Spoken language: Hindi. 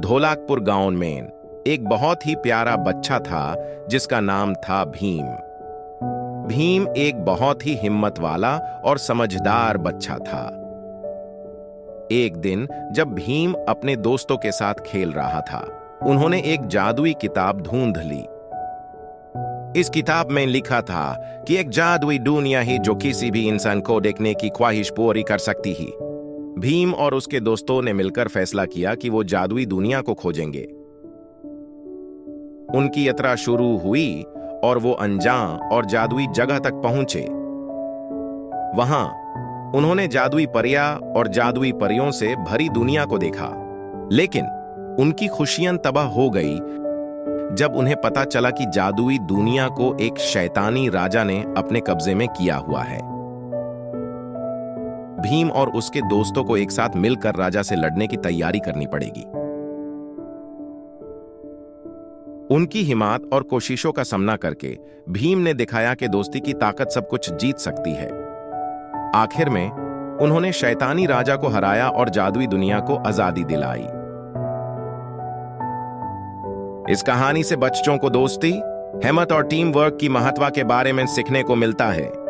धोलाकपुर गांव में एक बहुत ही प्यारा बच्चा था जिसका नाम था भीम। भीम एक बहुत ही हिम्मत वाला और समझदार बच्चा था। एक दिन जब भीम अपने दोस्तों के साथ खेल रहा था, उन्होंने एक जादुई किताब ढूंढ ली। इस किताब में लिखा था कि एक जादुई दुनिया है जो किसी भी इंसान को देखने की ख्वाहिश पूरी कर सकती है। भीम और उसके दोस्तों ने मिलकर फैसला किया कि वो जादुई दुनिया को खोजेंगे। उनकी यात्रा शुरू हुई और वो अनजान और जादुई जगह तक पहुंचे। वहां उन्होंने जादुई परियां और जादुई परियों से भरी दुनिया को देखा, लेकिन उनकी खुशियां तबाह हो गई जब उन्हें पता चला कि जादुई दुनिया को एक शैतानी राजा ने अपने कब्जे में किया हुआ है। भीम और उसके दोस्तों को एक साथ मिलकर राजा से लड़ने की तैयारी करनी पड़ेगी। उनकी हिम्मत और कोशिशों का सामना करके भीम ने दिखाया कि दोस्ती की ताकत सब कुछ जीत सकती है। आखिर में उन्होंने शैतानी राजा को हराया और जादुई दुनिया को आजादी दिलाई। इस कहानी से बच्चों को दोस्ती, हिम्मत और टीम वर्क की महत्व के बारे में सीखने को मिलता है।